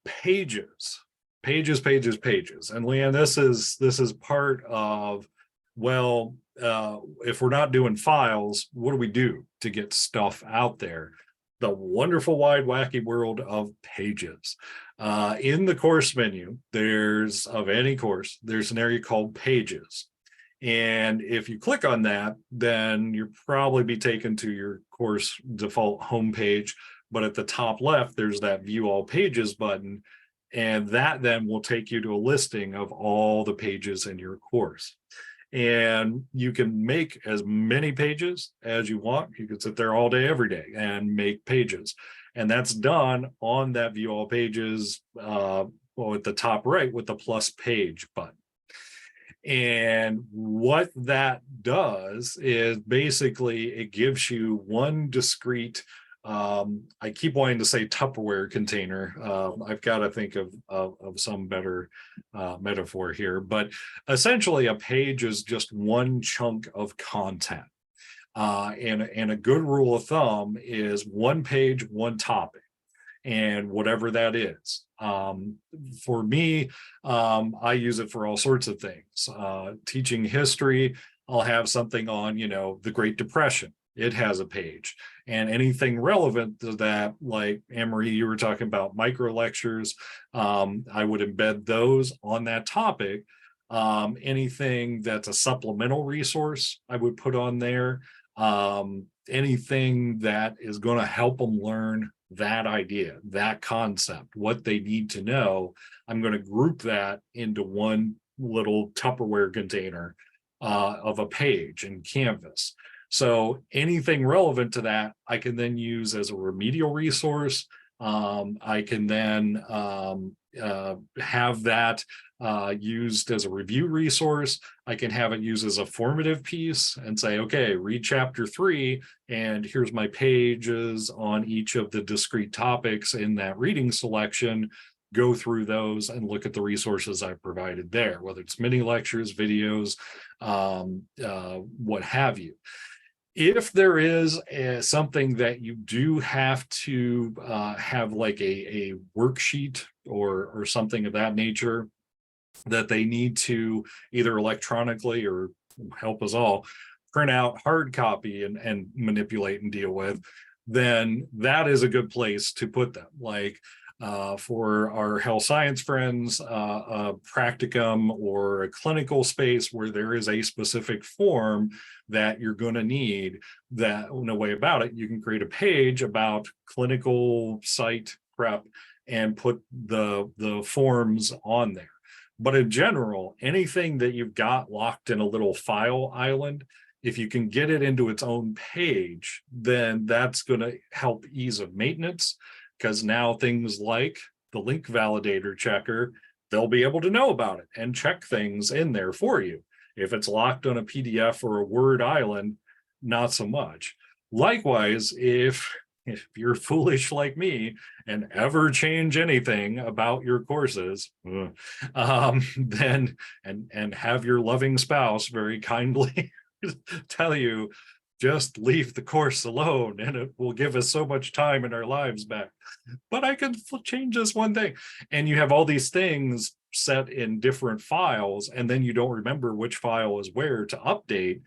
Pages, pages. And Leanne, this is part of, well, if we're not doing files, what do we do to get stuff out there? The wonderful, wide, wacky world of pages. In the course menu, of any course, there's an area called pages. And if you click on that, then you'll probably be taken to your course default homepage. But at the top left, there's that view all pages button. And that then will take you to a listing of all the pages in your course. And you can make as many pages as you want. You can sit there all day, every day and make pages. And that's done on that view all pages, well, at the top right with the plus page button. And what that does is basically it gives you one discrete, I keep wanting to say Tupperware container. I've got to think of some better metaphor here, but essentially a page is just one chunk of content. And a good rule of thumb is one page, one topic, and whatever that is. For me, I use it for all sorts of things. Teaching history, I'll have something on, the Great Depression. It has a page, and anything relevant to that, like Anne-Marie, you were talking about micro lectures, I would embed those on that topic. Anything that's a supplemental resource, I would put on there. Anything that is going to help them learn that idea, that concept, what they need to know, I'm going to group that into one little Tupperware container of a page in Canvas. So anything relevant to that, I can then use as a remedial resource. I can then have that used as a review resource. I can have it used as a formative piece and say, okay, read chapter 3, and here's my pages on each of the discrete topics in that reading selection. Go through those and look at the resources I've provided there, whether it's mini lectures, videos, what have you. If there is something that you do have to have like a worksheet or something of that nature that they need to either electronically or help us all print out hard copy and manipulate and deal with, then that is a good place to put them. Like for our health science friends, a practicum or a clinical space where there is a specific form that you're going to need, that no way about it, you can create a page about clinical site prep and put the forms on there. But in general, anything that you've got locked in a little file island, if you can get it into its own page, then that's going to help ease of maintenance, because now things like the link validator checker, they'll be able to know about it and check things in there for you. If it's locked on a PDF or a Word island, not so much. Likewise, if you're foolish like me and ever change anything about your courses, then and have your loving spouse very kindly tell you, just leave the course alone and it will give us so much time in our lives back. But I can change this one thing. And you have all these things set in different files, and then you don't remember which file is where to update.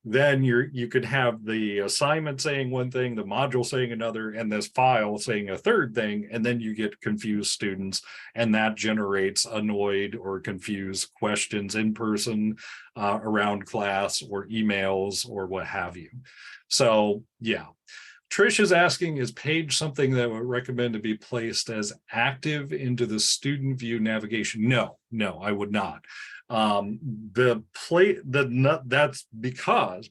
Then you could have the assignment saying one thing, the module saying another, and this file saying a third thing, and then you get confused students, and that generates annoyed or confused questions in person around class or emails or what have you. So yeah. Trish is asking, is Page something that would recommend to be placed as active into the student view navigation? No, I would not. That's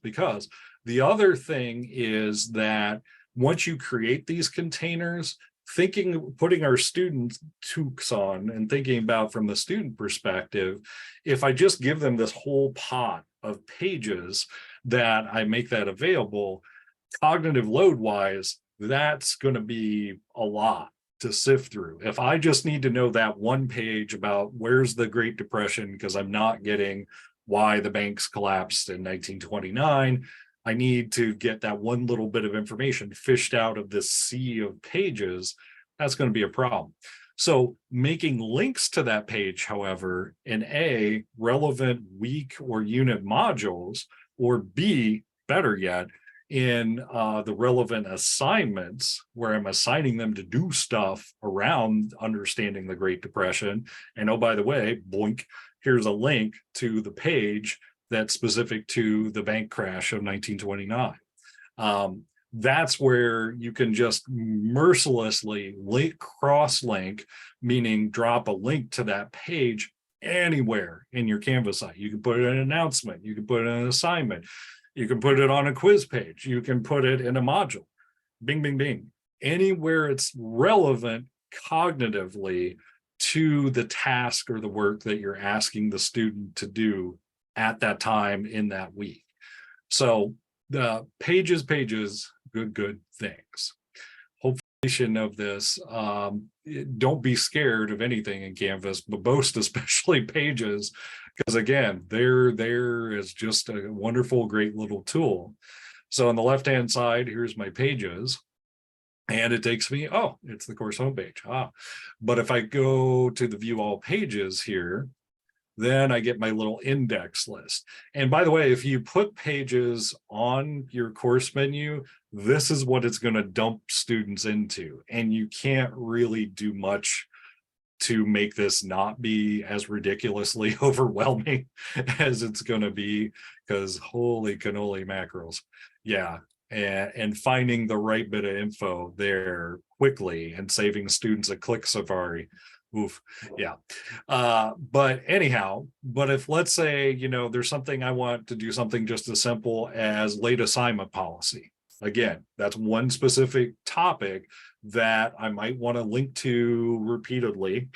because the other thing is that once you create these containers, putting our students toques on and thinking about from the student perspective, if I just give them this whole pot of pages that I make that available, cognitive load wise, that's going to be a lot to sift through. If I just need to know that one page about where's the Great Depression, because I'm not getting why the banks collapsed in 1929, I need to get that one little bit of information fished out of this sea of pages. that's going to be a problem. So making links to that page, however, in A, relevant week or unit modules, or B, better yet, in the relevant assignments where I'm assigning them to do stuff around understanding the Great Depression. And oh, by the way, boink, here's a link to the page that's specific to the bank crash of 1929. That's where you can just mercilessly cross-link, meaning drop a link to that page anywhere in your Canvas site. You can put it in an announcement, you can put it in an assignment, you can put it on a quiz page, you can put it in a module. Bing, bing, bing. Anywhere it's relevant cognitively to the task or the work that you're asking the student to do at that time in that week. So the pages, good things. Hopefully of this, don't be scared of anything in Canvas, but most especially pages, because again, there is just a wonderful, great little tool. So on the left-hand side, here's my pages. And it takes me, oh, it's the course homepage. But if I go to the view all pages here, then I get my little index list. And by the way, if you put pages on your course menu, this is what it's going to dump students into. And you can't really do much to make this not be as ridiculously overwhelming as it's going to be, because holy cannoli mackerels. Yeah. And finding the right bit of info there quickly and saving students a click safari. Oof. Yeah. But anyhow, if let's say, there's something I want to do something just as simple as late assignment policy. Again, that's one specific topic that I might want to link to repeatedly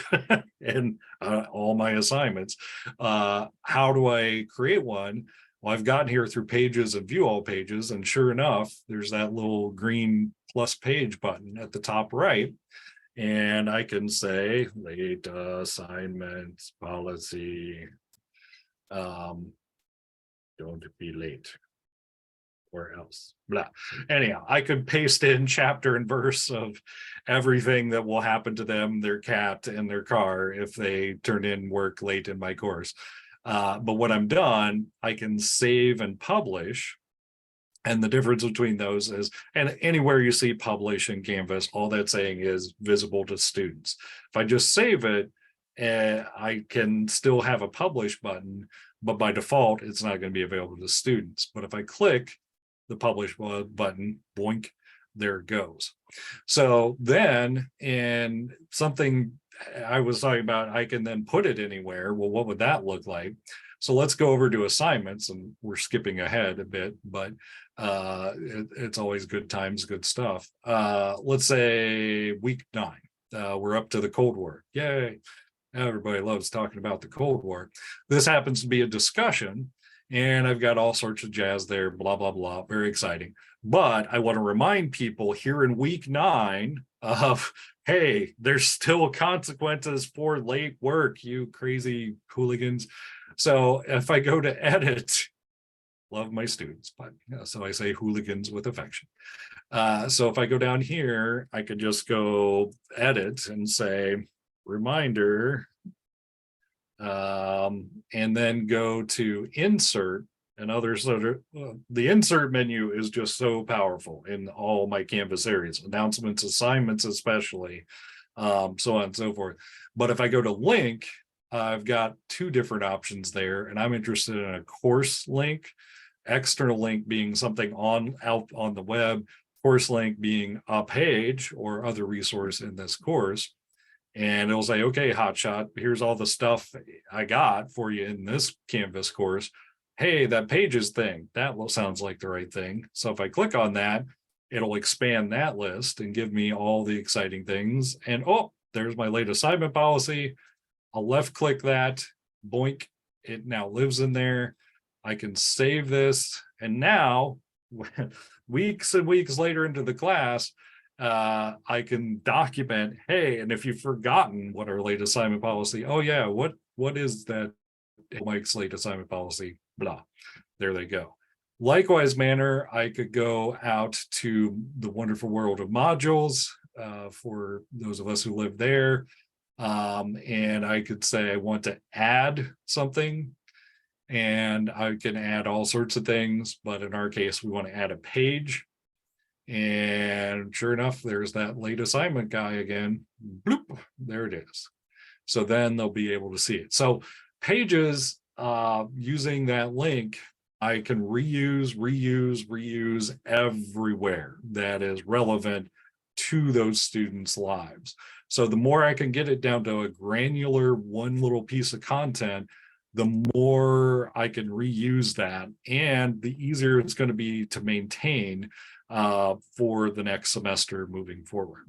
in all my assignments. How do I create one? Well, I've gotten here through pages and view all pages, and sure enough, there's that little green plus page button at the top right. And I can say late assignments policy, don't be late or else, blah. Anyhow, I could paste in chapter and verse of everything that will happen to them, their cat, and their car if they turn in work late in my course. But when I'm done, I can save and publish. And the difference between those is, and anywhere you see publish in Canvas, all that's saying is visible to students. If I just save it, I can still have a publish button, but by default, it's not going to be available to students. But if I click the publish button, boink, there it goes. So then in something I was talking about, I can then put it anywhere. Well, what would that look like? So let's go over to assignments, and we're skipping ahead a bit, but it's always good times, good stuff. Let's say week 9, we're up to the Cold War. Yay. Everybody loves talking about the Cold War. This happens to be a discussion, and I've got all sorts of jazz there, blah, blah, blah, very exciting. But I want to remind people here in week 9 of, hey, there's still consequences for late work, you crazy hooligans. So if I go to edit, love my students, but so I say hooligans with affection. So if I go down here, I could just go edit and say reminder, and then go to insert and other sort of, the insert menu is just so powerful in all my Canvas areas, announcements, assignments, especially, so on and so forth. But if I go to link, I've got 2 different options there, and I'm interested in a course link, external link being something out on the web, course link being a page or other resource in this course. And it'll say, okay, hotshot, here's all the stuff I got for you in this Canvas course. Hey, that pages thing, that sounds like the right thing. So if I click on that, it'll expand that list and give me all the exciting things. And oh, there's my late assignment policy. I'll left click that, boink, it now lives in there. I can save this. And now, weeks and weeks later into the class, I can document, hey, and if you've forgotten what our late assignment policy, oh yeah, what is that Mike's late assignment policy, blah, there they go. Likewise manner, I could go out to the wonderful world of modules, for those of us who live there. And I could say I want to add something, and I can add all sorts of things, but in our case, we want to add a page. And sure enough, there's that late assignment guy again. Bloop, there it is. So then they'll be able to see it. So pages, using that link, I can reuse everywhere that is relevant to those students' lives. So the more I can get it down to a granular one little piece of content, the more I can reuse that, and the easier it's going to be to maintain for the next semester moving forward.